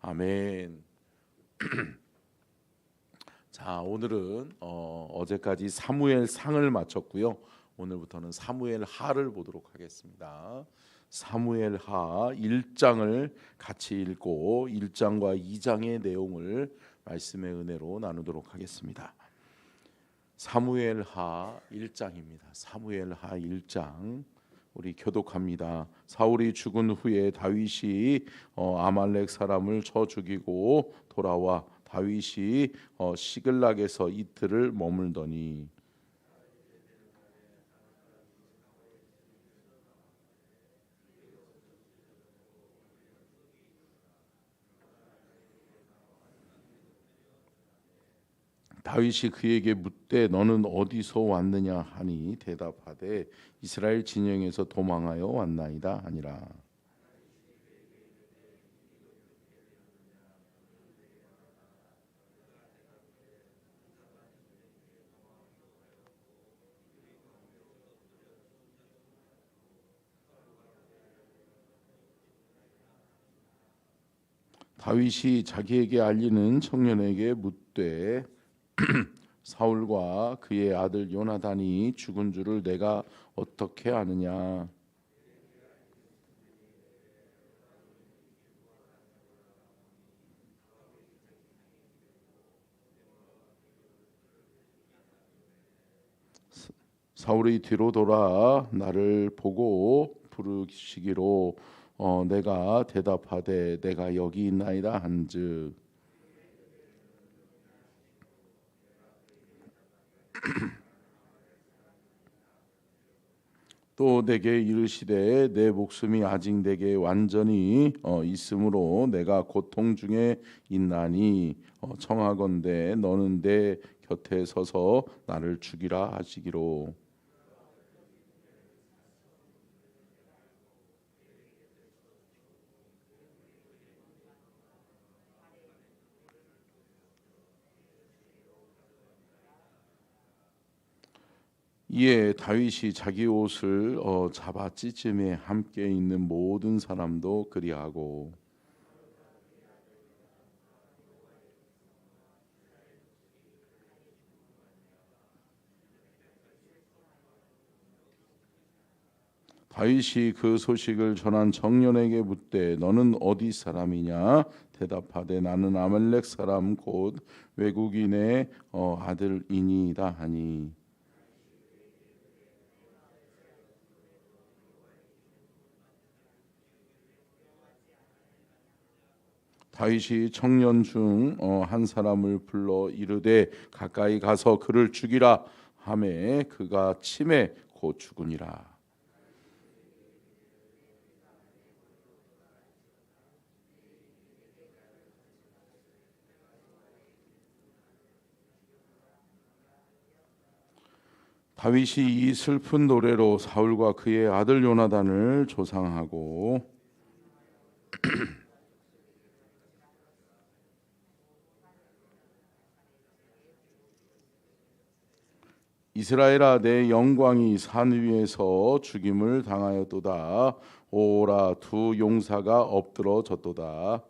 아멘. 자, 오늘은 어제까지 사무엘 상을 마쳤고요. 오늘부터는 사무엘 하를 보도록 하겠습니다. 사무엘 하 1장을 같이 읽고 1장과 2장의 내용을 말씀의 은혜로 나누도록 하겠습니다. 사무엘 하 1장입니다. 사무엘 하 1장 우리 교독합니다. 사울이 죽은 후에 다윗이 아말렉 사람을 쳐 죽이고 돌아와 다윗이 시글락에서 이틀을 머물더니 다윗이 그에게 묻되 너는 어디서 왔느냐 하니 대답하되 이스라엘 진영에서 도망하여 왔나이다 하니라. 다윗이 자기에게 알리는 청년에게 묻되 사울과 그의 아들 요나단이 죽은 줄을 내가 어떻게 아느냐. 사울이 뒤로 돌아 나를 보고 부르시기로 내가 대답하되 내가 여기 있나이다 한즉 또 내게 이르시되 내 목숨이 아직 내게 완전히 있으므로 내가 고통 중에 있나니 청하건대 너는 내 곁에 서서 나를 죽이라 하시기로. 이에 다윗이 자기 옷을 잡아 찢음에 함께 있는 모든 사람도 그리하고 다윗이 그 소식을 전한 청년에게 묻되 너는 어디 사람이냐 대답하되 나는 아말렉 사람 곧 외국인의 아들이니이다 하니 다윗이 청년 중 한 사람을 불러 이르되 가까이 가서 그를 죽이라 하매 그가 침에 곧 죽으니라. 다윗이 이 슬픈 노래로 사울과 그의 아들 요나단을 조상하고 이스라엘아 내 영광이 산 위에서 죽임을 당하였도다. 오라 두 용사가 엎드러졌도다.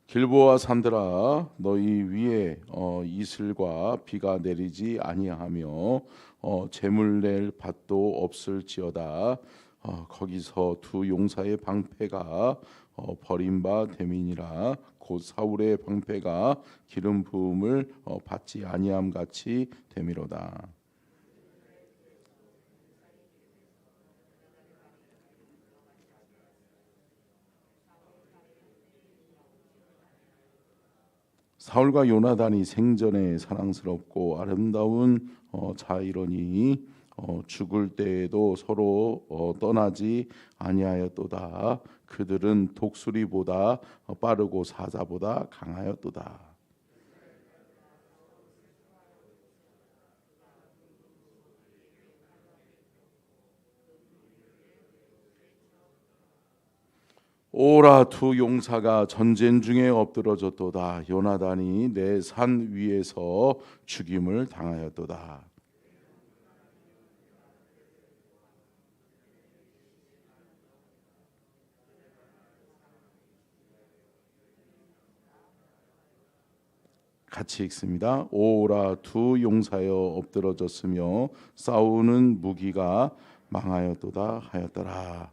길보아 산들아 너희 위에 이슬과 비가 내리지 아니하며 재물 낼 밭도 없을지어다. 거기서 두 용사의 방패가 버린 바 됨이니라. 곧 사울의 방패가 기름 부음을 받지 아니함 같이 됨이로다. 사울과 요나단이 생전에 사랑스럽고 아름다운 자이러니 죽을 때에도 서로 떠나지 아니하였도다. 그들은 독수리보다 빠르고 사자보다 강하였도다. 오라 두 용사가 전쟁 중에 엎드러졌도다. 요나단이 내 산 위에서 죽임을 당하였도다. 같이 읽습니다. 오라 두 용사여 엎드러졌으며 싸우는 무기가 망하였도다 하였더라.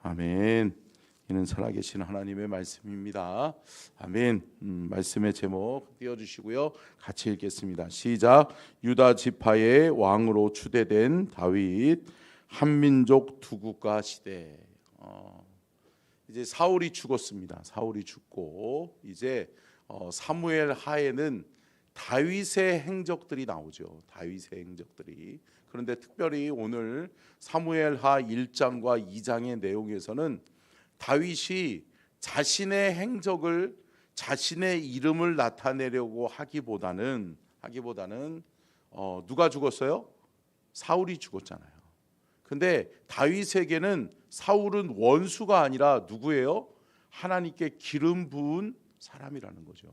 아멘. 이는 살아계신 하나님의 말씀입니다. 아멘. 말씀의 제목 띄워주시고요. 같이 읽겠습니다. 시작. 유다 지파의 왕으로 추대된 다윗, 한민족 두 국가 시대. 이제 사울이 죽었습니다. 사울이 죽고 이제 사무엘 하에는 다윗의 행적들이 나오죠. 다윗의 행적들이. 그런데 특별히 오늘 사무엘 하 1장과 2장의 내용에서는 다윗이 자신의 행적을, 자신의 이름을 나타내려고 하기보다는 누가 죽었어요? 사울이 죽었잖아요. 근데 다윗에게는 사울은 원수가 아니라 누구예요? 하나님께 기름 부은 사람이라는 거죠.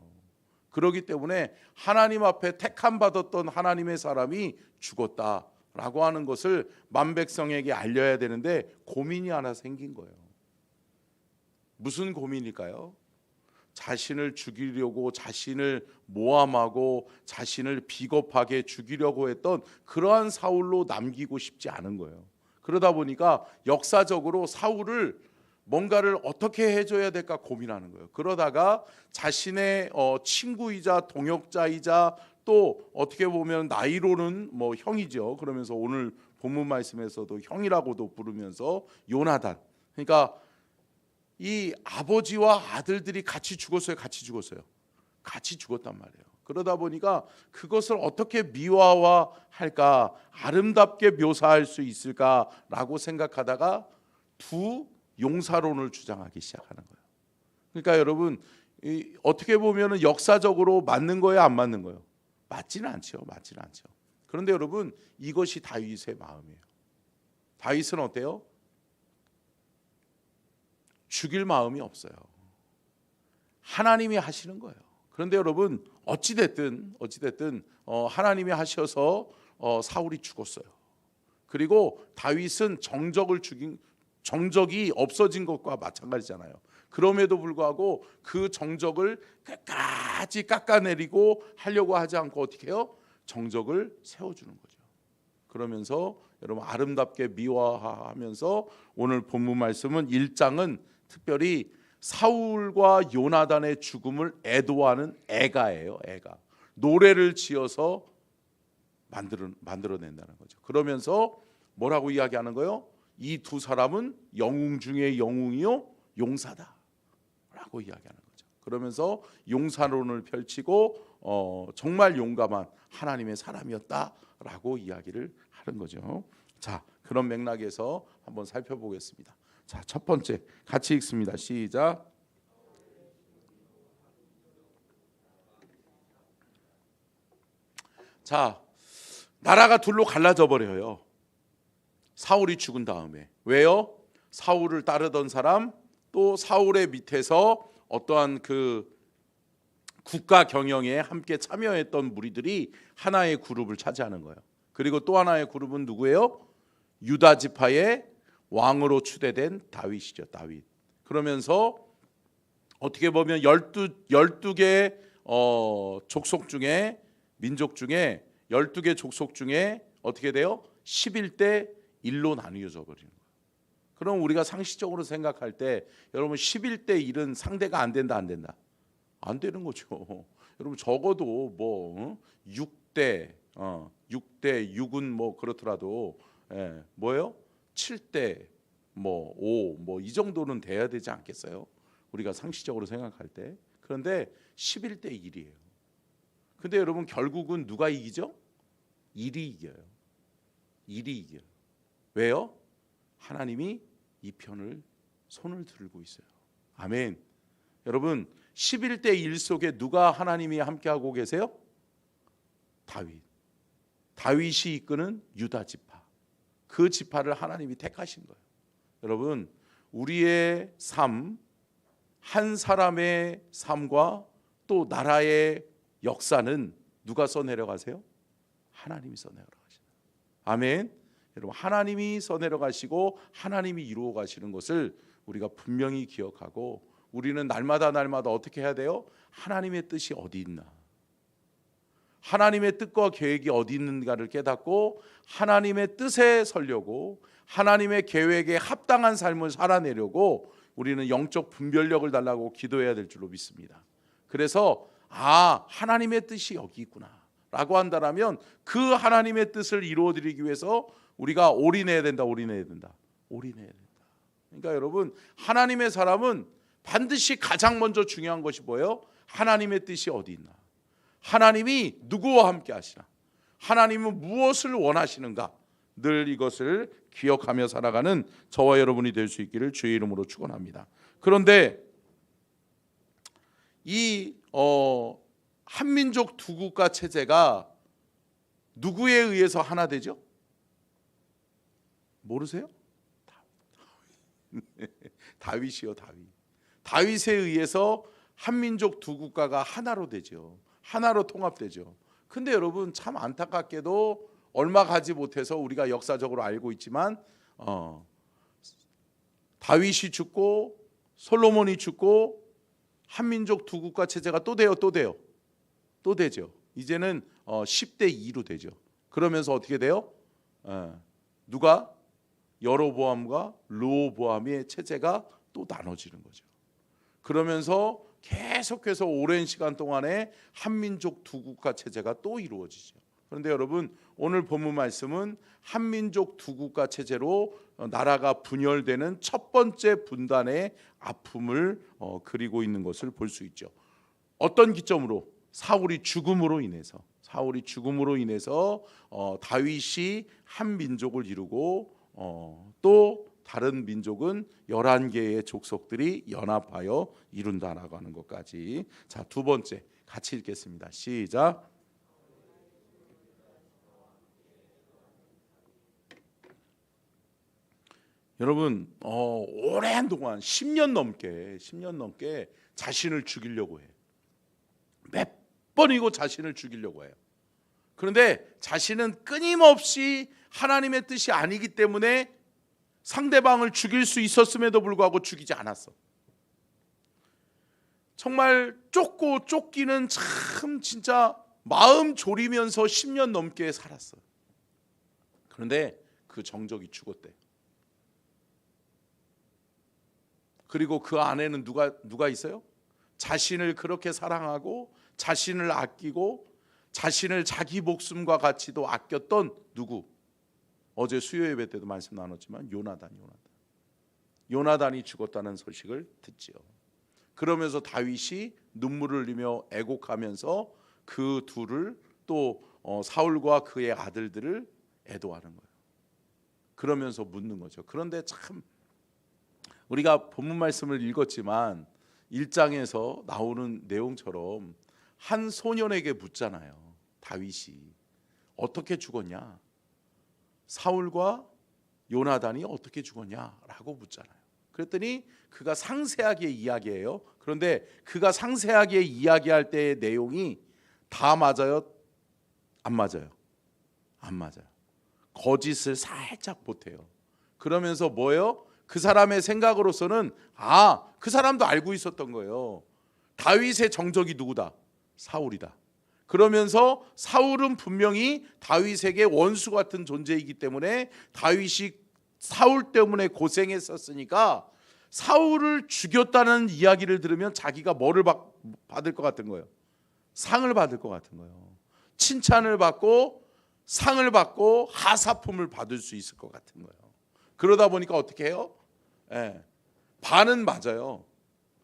그렇기 때문에 하나님 앞에 택함 받았던 하나님의 사람이 죽었다라고 하는 것을 만백성에게 알려야 되는데 고민이 하나 생긴 거예요. 무슨 고민일까요? 자신을 죽이려고, 자신을 모함하고 자신을 비겁하게 죽이려고 했던 그러한 사울로 남기고 싶지 않은 거예요. 그러다 보니까 역사적으로 사울을 뭔가를 어떻게 해줘야 될까 고민하는 거예요. 그러다가 자신의 친구이자 동역자이자 또 어떻게 보면 나이로는 뭐 형이죠. 그러면서 오늘 본문 말씀에서도 형이라고도 부르면서 요나단. 그러니까 이 아버지와 아들들이 같이 죽었어요. 같이 죽었단 말이에요. 그러다 보니까 그것을 어떻게 미화할까, 아름답게 묘사할 수 있을까라고 생각하다가 두 용사론을 주장하기 시작하는 거예요. 그러니까 여러분 어떻게 보면 역사적으로 맞는 거예요, 안 맞는 거예요? 맞지는 않죠. 그런데 여러분 이것이 다윗의 마음이에요. 다윗은 어때요? 죽일 마음이 없어요. 하나님이 하시는 거예요. 그런데 여러분 어찌됐든 하나님이 하셔서 사울이 죽었어요. 그리고 다윗은 정적이 없어진 것과 마찬가지잖아요. 그럼에도 불구하고 그 정적을 끝까지 깎아내리고 하려고 하지 않고 어떻게 해요? 정적을 세워주는 거죠. 그러면서 여러분 아름답게 미화하면서 오늘 본문 말씀은 1장은 특별히 사울과 요나단의 죽음을 애도하는 애가예요. 애가. 노래를 지어서 만들어낸다는 거죠. 그러면서 뭐라고 이야기하는 거예요? 이 두 사람은 영웅 중에 영웅이요 용사다 라고 이야기하는 거죠. 그러면서 용사론을 펼치고 정말 용감한 하나님의 사람이었다라고 이야기를 하는 거죠. 자, 그런 맥락에서 한번 살펴보겠습니다. 자, 첫 번째 같이 읽습니다. 시작. 자, 나라가 둘로 갈라져 버려요. 사울이 죽은 다음에. 왜요? 사울을 따르던 사람, 또 사울의 밑에서 어떠한 그 국가 경영에 함께 참여했던 무리들이 하나의 그룹을 차지하는 거예요. 그리고 또 하나의 그룹은 누구예요? 유다 지파의 왕으로 추대된 다윗이죠. 다윗. 그러면서 어떻게 보면 12개 족속 중에, 민족 중에 12개 족속 중에 어떻게 돼요? 11대 1로 나뉘어져 버리는 거예요. 그럼 우리가 상식적으로 생각할 때 여러분 11대 1은 상대가 안 된다, 안 된다? 안 되는 거죠. 여러분 적어도 뭐 6대 6은 뭐 그렇더라도 뭐예요? 7대 뭐 5 뭐 이 정도는 돼야 되지 않겠어요? 우리가 상식적으로 생각할 때. 그런데 11대 1이에요. 근데 여러분 결국은 누가 이기죠? 1이 이겨요. 1이 이겨요. 왜요? 하나님이 이 편을 손을 들고 있어요. 아멘. 여러분 11대 1 속에 누가 하나님이 함께하고 계세요? 다윗. 다윗이 이끄는 유다 지파. 그 지파를 하나님이 택하신 거예요. 여러분 우리의 삶, 한 사람의 삶과 또 나라의 역사는 누가 써내려가세요? 하나님이 써내려가시죠. 아멘. 여러분, 하나님이 써내려가시고 하나님이 이루어 가시는 것을 우리가 분명히 기억하고, 우리는 날마다 어떻게 해야 돼요? 하나님의 뜻이 어디 있나, 하나님의 뜻과 계획이 어디 있는가를 깨닫고 하나님의 뜻에 서려고, 하나님의 계획에 합당한 삶을 살아내려고 우리는 영적 분별력을 달라고 기도해야 될 줄로 믿습니다. 그래서 하나님의 뜻이 여기 있구나 라고 한다면 그 하나님의 뜻을 이루어드리기 위해서 우리가 올인해야 된다. 그러니까 여러분, 하나님의 사람은 반드시 가장 먼저 중요한 것이 뭐예요? 하나님의 뜻이 어디 있나, 하나님이 누구와 함께 하시나, 하나님은 무엇을 원하시는가, 늘 이것을 기억하며 살아가는 저와 여러분이 될 수 있기를 주의 이름으로 축원합니다. 그런데 이 한민족 두 국가 체제가 누구에 의해서 하나 되죠? 모르세요? 다윗이요, 다윗에 의해서 한민족 두 국가가 하나로 되죠. 하나로 통합되죠. 근데 여러분, 참 안타깝게도 얼마 가지 못해서 우리가 역사적으로 알고 있지만 다윗이 죽고 솔로몬이 죽고 한민족 두 국가 체제가 또 되죠. 이제는 10대 2로 되죠. 그러면서 어떻게 돼요? 누가? 여로보암과 르호보암의 체제가 또 나눠지는 거죠. 그러면서 계속해서 오랜 시간 동안에 한민족 두 국가 체제가 또 이루어지죠. 그런데 여러분, 오늘 본문 말씀은 한민족 두 국가 체제로 나라가 분열되는 첫 번째 분단의 아픔을 그리고 있는 것을 볼 수 있죠. 어떤 기점으로? 사울이 죽음으로 인해서 다윗이 한 민족을 이루고 또 다른 민족은 11개의 족속들이 연합하여 이룬다라고 하는 것까지. 자, 두 번째 같이 읽겠습니다. 시작. 여러분, 오랜 동안 10년 넘게 자신을 죽이려고 해. 몇 번이고 자신을 죽이려고 해요. 그런데 자신은 끊임없이 하나님의 뜻이 아니기 때문에 상대방을 죽일 수 있었음에도 불구하고 죽이지 않았어. 정말 쫓기는 참 진짜 마음 졸이면서 10년 넘게 살았어. 그런데 그 정적이 죽었대. 그리고 그 안에는 누가 있어요? 자신을 그렇게 사랑하고 자신을 아끼고 자신을 자기 목숨과 같이도 아꼈던 누구? 어제 수요 예배 때도 말씀 나눴지만 요나단이 죽었다는 소식을 듣지요. 그러면서 다윗이 눈물을 흘리며 애곡하면서 그 둘을 또 사울과 그의 아들들을 애도하는 거예요. 그러면서 묻는 거죠. 그런데 참 우리가 본문 말씀을 읽었지만 1장에서 나오는 내용처럼 한 소년에게 묻잖아요. 다윗이 어떻게 죽었냐? 사울과 요나단이 어떻게 죽었냐라고 묻잖아요. 그랬더니 그가 상세하게 이야기해요. 그런데 그가 상세하게 이야기할 때의 내용이 다 맞아요? 안 맞아요? 안 맞아요. 거짓을 살짝 보태요. 그러면서 뭐예요? 그 사람의 생각으로서는 그 사람도 알고 있었던 거예요. 다윗의 정적이 누구다? 사울이다. 그러면서 사울은 분명히 다윗에게 원수 같은 존재이기 때문에 다윗이 사울 때문에 고생했었으니까 사울을 죽였다는 이야기를 들으면 자기가 뭐를 받을 것 같은 거예요? 상을 받을 것 같은 거예요. 칭찬을 받고 상을 받고 하사품을 받을 수 있을 것 같은 거예요. 그러다 보니까 어떻게 해요? 반은 맞아요.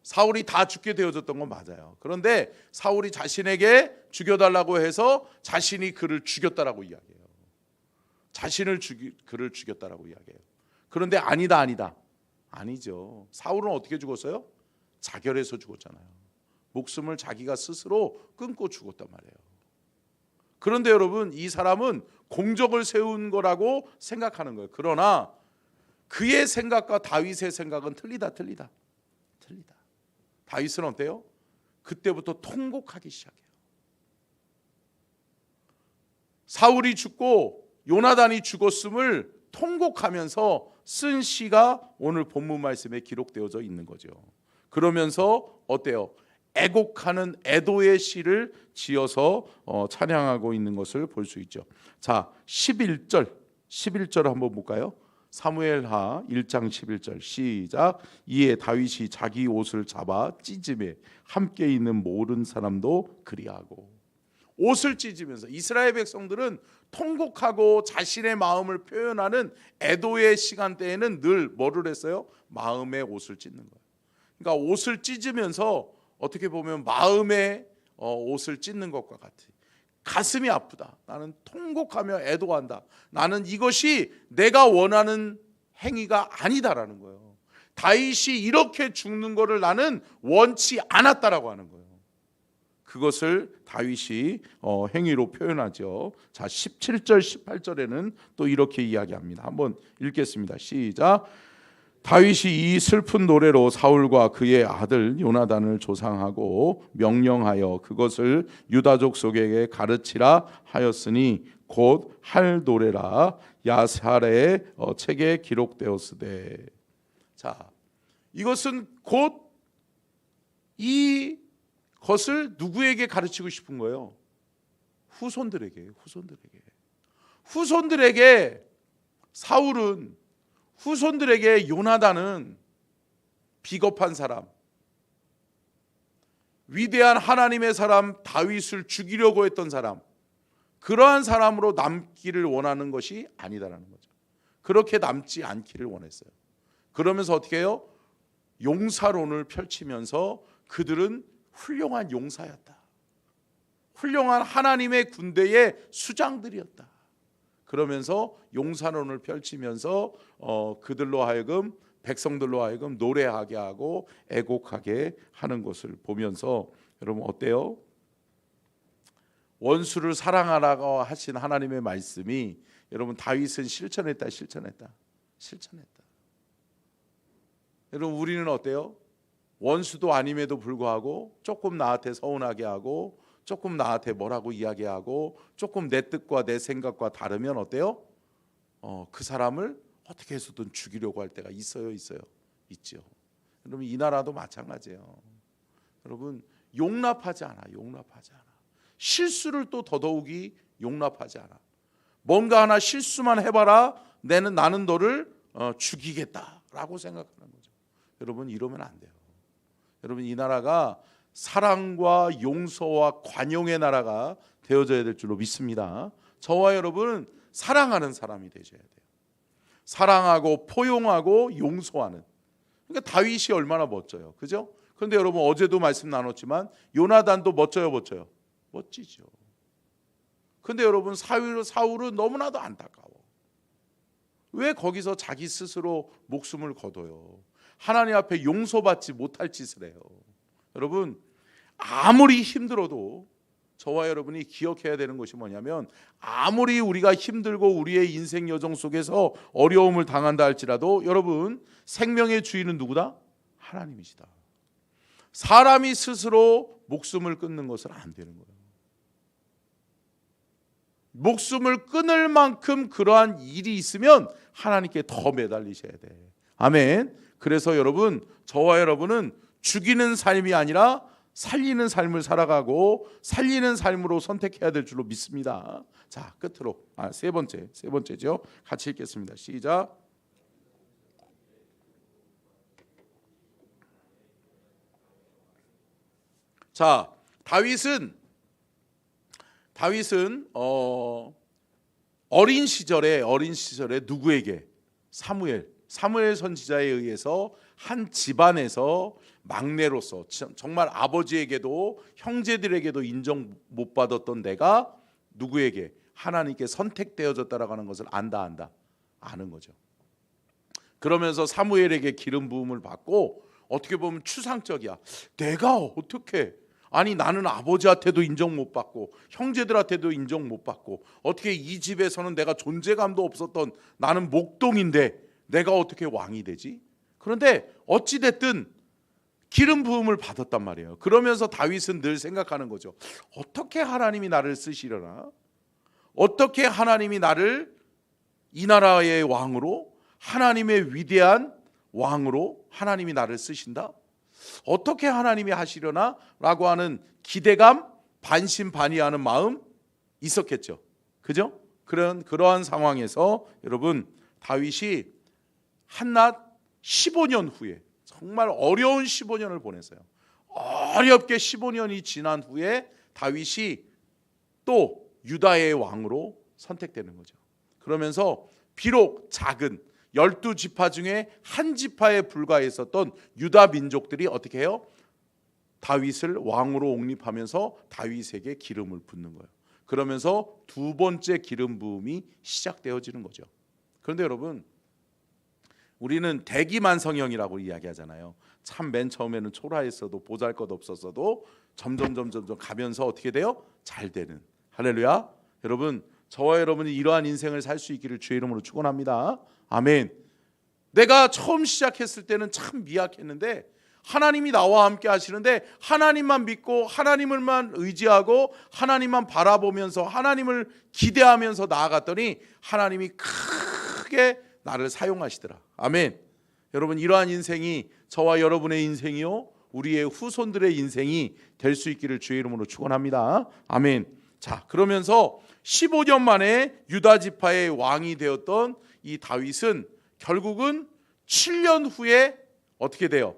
사울이 다 죽게 되어졌던 건 맞아요. 그런데 사울이 자신에게 죽여달라고 해서 자신이 그를 죽였다라고 이야기해요. 그를 죽였다라고 이야기해요. 그런데 아니다. 아니죠. 사울은 어떻게 죽었어요? 자결해서 죽었잖아요. 목숨을 자기가 스스로 끊고 죽었단 말이에요. 그런데 여러분, 이 사람은 공적을 세운 거라고 생각하는 거예요. 그러나 그의 생각과 다윗의 생각은 틀리다. 다윗은 어때요? 그때부터 통곡하기 시작해요. 사울이 죽고 요나단이 죽었음을 통곡하면서 쓴 시가 오늘 본문 말씀에 기록되어져 있는 거죠. 그러면서 어때요? 애곡하는 애도의 시를 지어서 찬양하고 있는 것을 볼 수 있죠. 자, 11절 한번 볼까요? 사무엘하 1장 11절 시작. 이에 다윗이 자기 옷을 잡아 찢음에 함께 있는 모든 사람도 그리하고. 옷을 찢으면서 이스라엘 백성들은 통곡하고 자신의 마음을 표현하는 애도의 시간대에는 늘 뭐를 했어요? 마음의 옷을 찢는 거예요. 그러니까 옷을 찢으면서 어떻게 보면 마음의 옷을 찢는 것과 같아요. 가슴이 아프다. 나는 통곡하며 애도한다. 나는 이것이 내가 원하는 행위가 아니다라는 거예요. 다윗이 이렇게 죽는 것을 나는 원치 않았다라고 하는 거예요. 그것을 다윗이 행위로 표현하죠. 자, 17절 18절에는 또 이렇게 이야기합니다. 한번 읽겠습니다. 시작. 다윗이 이 슬픈 노래로 사울과 그의 아들 요나단을 조상하고 명령하여 그것을 유다족 속에게 가르치라 하였으니 곧 할 노래라 야살의 책에 기록되었으되. 자, 이것은 곧 이것을 누구에게 가르치고 싶은 거예요? 후손들에게. 사울은, 후손들에게 요나단은 비겁한 사람, 위대한 하나님의 사람 다윗을 죽이려고 했던 사람, 그러한 사람으로 남기를 원하는 것이 아니다라는 거죠. 그렇게 남지 않기를 원했어요. 그러면서 어떻게 해요? 용사론을 펼치면서 그들은 훌륭한 용사였다. 훌륭한 하나님의 군대의 수장들이었다. 그러면서 용사론을 펼치면서 그들로 하여금, 백성들로 하여금 노래하게 하고 애곡하게 하는 것을 보면서 여러분 어때요? 원수를 사랑하라고 하신 하나님의 말씀이 여러분 다윗은 실천했다. 여러분 우리는 어때요? 원수도 아님에도 불구하고 조금 나한테 서운하게 하고 조금 나한테 뭐라고 이야기하고 조금 내 뜻과 내 생각과 다르면 어때요? 그 사람을 어떻게 해서든 죽이려고 할 때가 있어요. 있죠. 여러분 이 나라도 마찬가지예요. 여러분 용납하지 않아. 실수를 또 더더욱이 용납하지 않아. 뭔가 하나 실수만 해봐라. 나는 너를 죽이겠다라고 생각하는 거죠. 여러분 이러면 안 돼요. 여러분 이 나라가 사랑과 용서와 관용의 나라가 되어져야 될 줄로 믿습니다. 저와 여러분은 사랑하는 사람이 되셔야 돼요. 사랑하고 포용하고 용서하는. 그러니까 다윗이 얼마나 멋져요. 그죠? 그런데 여러분 어제도 말씀 나눴지만 요나단도 멋져요. 멋지죠. 그런데 여러분 사울은 너무나도 안타까워. 왜 거기서 자기 스스로 목숨을 거둬요? 하나님 앞에 용서받지 못할 짓을 해요. 여러분 아무리 힘들어도 저와 여러분이 기억해야 되는 것이 뭐냐면 아무리 우리가 힘들고 우리의 인생 여정 속에서 어려움을 당한다 할지라도 여러분 생명의 주인은 누구다? 하나님이시다. 사람이 스스로 목숨을 끊는 것은 안 되는 거예요. 목숨을 끊을 만큼 그러한 일이 있으면 하나님께 더 매달리셔야 돼. 아멘. 그래서 여러분 저와 여러분은 죽이는 삶이 아니라 살리는 삶을 살아가고 살리는 삶으로 선택해야 될 줄로 믿습니다. 자, 끝으로 세 번째죠. 같이 읽겠습니다. 시작. 자, 다윗은 어린 시절에 누구에게? 사무엘 선지자에 의해서 한 집안에서 막내로서 정말 아버지에게도 형제들에게도 인정 못 받았던 내가 누구에게? 하나님께 선택되어졌다라고 하는 것을 아는 거죠. 그러면서 사무엘에게 기름 부음을 받고 어떻게 보면 추상적이야. 내가 어떻게 나는 아버지한테도 인정 못 받고 형제들한테도 인정 못 받고 어떻게 이 집에서는 내가 존재감도 없었던 나는 목동인데 내가 어떻게 왕이 되지? 그런데 어찌됐든 기름 부음을 받았단 말이에요. 그러면서 다윗은 늘 생각하는 거죠. 어떻게 하나님이 나를 쓰시려나? 어떻게 하나님이 나를 이 나라의 왕으로, 하나님의 위대한 왕으로 하나님이 나를 쓰신다? 어떻게 하나님이 하시려나? 라고 하는 기대감, 반신반의하는 마음 있었겠죠. 그죠? 그러한 상황에서 여러분, 다윗이 한낮 15년 후에, 정말 어려운 15년을 보냈어요. 어렵게 15년이 지난 후에 다윗이 또 유다의 왕으로 선택되는 거죠. 그러면서 비록 작은 12지파 중에 한 지파에 불과했었던 유다 민족들이 어떻게 해요? 다윗을 왕으로 옹립하면서 다윗에게 기름을 붓는 거예요. 그러면서 두 번째 기름 부음이 시작되어지는 거죠. 그런데 여러분, 우리는 대기만성형이라고 이야기하잖아요. 참 맨 처음에는 초라했어도 보잘것없었어도 점점 가면서 어떻게 돼요? 잘 되는. 할렐루야. 여러분, 저와 여러분이 이러한 인생을 살 수 있기를 주의 이름으로 축원합니다. 아멘. 내가 처음 시작했을 때는 참 미약했는데 하나님이 나와 함께 하시는데 하나님만 믿고 하나님을만 의지하고 하나님만 바라보면서 하나님을 기대하면서 나아갔더니 하나님이 크게 나를 사용하시더라. 아멘. 여러분, 이러한 인생이 저와 여러분의 인생이요, 우리의 후손들의 인생이 될 수 있기를 주의 이름으로 축원합니다. 아멘. 자, 그러면서 15년 만에 유다 지파의 왕이 되었던 이 다윗은 결국은 7년 후에 어떻게 돼요?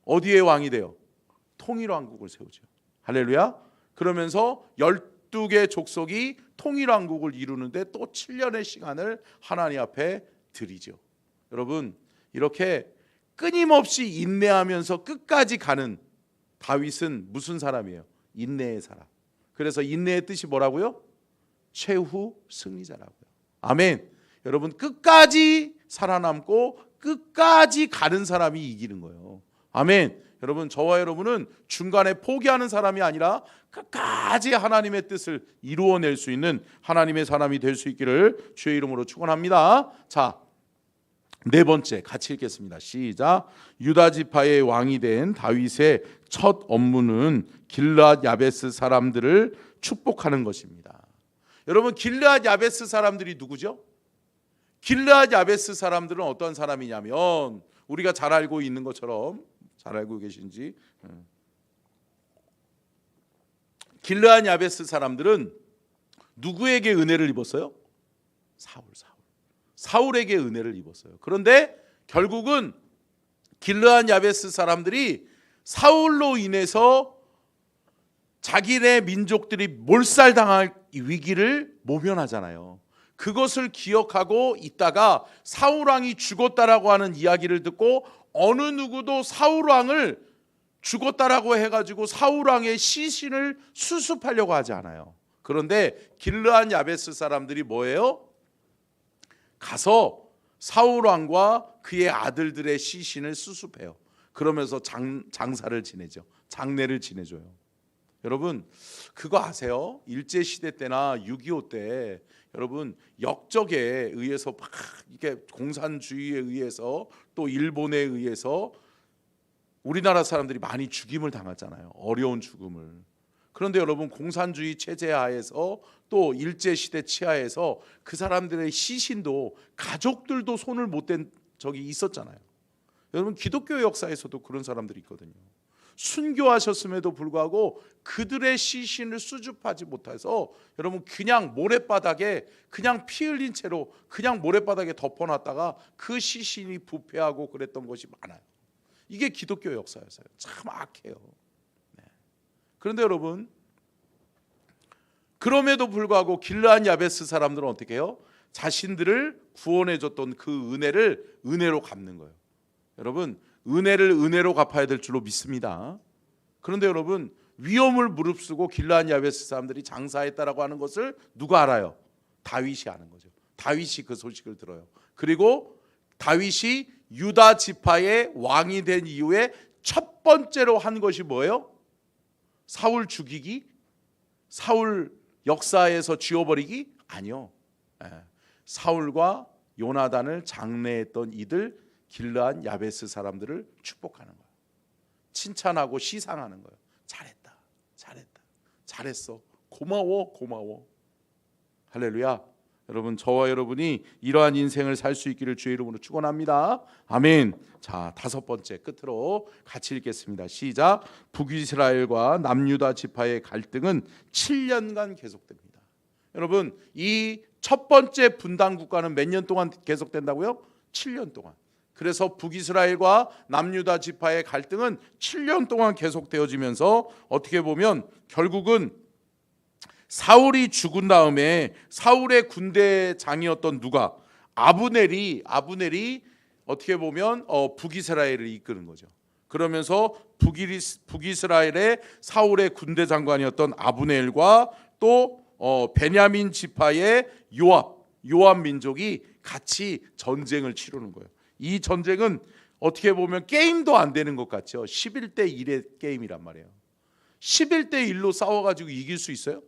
어디의 왕이 돼요? 통일왕국을 세우죠. 할렐루야. 그러면서 12개 족속이 통일왕국을 이루는데 또 7년의 시간을 하나님 앞에 드리죠. 여러분, 이렇게 끊임없이 인내하면서 끝까지 가는 다윗은 무슨 사람이에요? 인내의 사람. 그래서 인내의 뜻이 뭐라고요? 최후 승리자라고요. 아멘. 여러분, 끝까지 살아남고 끝까지 가는 사람이 이기는 거예요. 아멘. 여러분, 저와 여러분은 중간에 포기하는 사람이 아니라 끝까지 하나님의 뜻을 이루어낼 수 있는 하나님의 사람이 될 수 있기를 주의 이름으로 축원합니다. 자, 네 번째 같이 읽겠습니다. 시작. 유다 지파의 왕이 된 다윗의 첫 업무는 길르앗 야베스 사람들을 축복하는 것입니다. 여러분, 길르앗 야베스 사람들이 누구죠? 길르앗 야베스 사람들은 어떤 사람이냐면 우리가 잘 알고 있는 것처럼, 잘 알고 계신지, 길르앗 야베스 사람들은 누구에게 은혜를 입었어요? 사울에게 은혜를 입었어요. 그런데 결국은 길르앗 야베스 사람들이 사울로 인해서 자기네 민족들이 몰살당할 위기를 모면하잖아요. 그것을 기억하고 있다가 사울 왕이 죽었다라고 하는 이야기를 듣고 어느 누구도 사울 왕을 죽었다라고 해가지고 사울 왕의 시신을 수습하려고 하지 않아요. 그런데 길르앗 야베스 사람들이 뭐예요? 가서 사울 왕과 그의 아들들의 시신을 수습해요. 그러면서 장사를 지내죠. 장례를 지내줘요. 여러분, 그거 아세요? 일제시대 때나 6.25 때 여러분, 역적에 의해서 막 이게 공산주의에 의해서 또 일본에 의해서 우리나라 사람들이 많이 죽임을 당했잖아요. 어려운 죽음을. 그런데 여러분, 공산주의 체제 하에서 또 일제시대 치하에서 그 사람들의 시신도 가족들도 손을 못 댄 적이 있었잖아요. 여러분, 기독교 역사에서도 그런 사람들이 있거든요. 순교하셨음에도 불구하고 그들의 시신을 수습하지 못해서 여러분, 그냥 모래바닥에 그냥 피 흘린 채로 그냥 모래바닥에 덮어놨다가 그 시신이 부패하고 그랬던 것이 많아요. 이게 기독교 역사였어요. 참 악해요. 네. 그런데 여러분, 그럼에도 불구하고 길르앗 야베스 사람들은 어떻게 해요? 자신들을 구원해줬던 그 은혜를 은혜로 갚는 거예요. 여러분, 은혜를 은혜로 갚아야 될 줄로 믿습니다. 그런데 여러분, 위험을 무릅쓰고 길르앗 야베스 사람들이 장사했다라고 하는 것을 누가 알아요? 다윗이 아는 거죠. 다윗이 그 소식을 들어요. 그리고 다윗이 유다 지파의 왕이 된 이후에 첫 번째로 한 것이 뭐예요? 사울 죽이기? 사울 역사에서 지워버리기? 아니요. 사울과 요나단을 장례했던 이들 길르한 야베스 사람들을 축복하는 거예요. 칭찬하고 시상하는 거예요. 잘했다, 잘했다, 잘했어, 고마워, 고마워. 할렐루야. 여러분, 저와 여러분이 이러한 인생을 살 수 있기를 주의 이름으로 축원합니다. 아멘. 자, 5번째 끝으로 같이 읽겠습니다. 시작. 북이스라엘과 남유다 지파의 갈등은 7년간 계속됩니다. 여러분, 이 첫 번째 분단 국가는 몇 년 동안 계속된다고요? 7년 동안. 그래서 북이스라엘과 남유다 지파의 갈등은 7년 동안 계속되어지면서 어떻게 보면 결국은 사울이 죽은 다음에 사울의 군대장이었던 누가? 아브넬이 어떻게 보면 북이스라엘을 이끄는 거죠. 그러면서 북이스라엘의 사울의 군대 장관이었던 아브넬과 또 베냐민 지파의 요압 민족이 같이 전쟁을 치르는 거예요. 이 전쟁은 어떻게 보면 게임도 안 되는 것 같죠. 11대 1의 게임이란 말이에요. 11대 1로 싸워가지고 이길 수 있어요?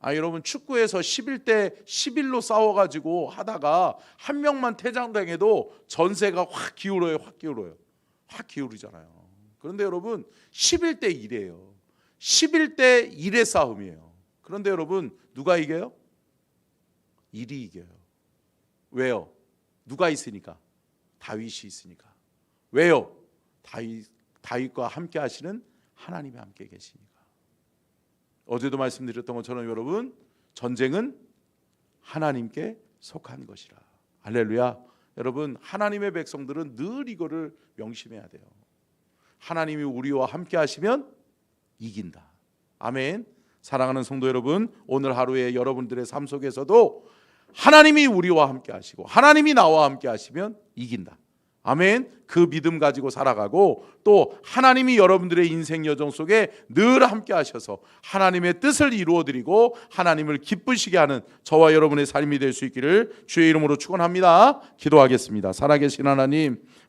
여러분, 축구에서 11대 11로 싸워가지고 하다가 한 명만 퇴장당해도 전세가 확 기울어요. 확 기울이잖아요. 그런데 여러분, 11대 1이에요. 11대 1의 싸움이에요. 그런데 여러분, 누가 이겨요? 1이 이겨요. 왜요? 누가 있으니까? 다윗이 있으니까. 왜요? 다윗과 함께 하시는 하나님이 함께 계시니까. 어제도 말씀드렸던 것처럼 여러분, 전쟁은 하나님께 속한 것이라. 할렐루야. 여러분, 하나님의 백성들은 늘 이거를 명심해야 돼요. 하나님이 우리와 함께 하시면 이긴다. 아멘. 사랑하는 성도 여러분, 오늘 하루에 여러분들의 삶 속에서도 하나님이 우리와 함께 하시고 하나님이 나와 함께 하시면 이긴다. 아멘. 그 믿음 가지고 살아가고 또 하나님이 여러분들의 인생 여정 속에 늘 함께 하셔서 하나님의 뜻을 이루어드리고 하나님을 기쁘시게 하는 저와 여러분의 삶이 될 수 있기를 주의 이름으로 축원합니다. 기도하겠습니다. 살아계신 하나님,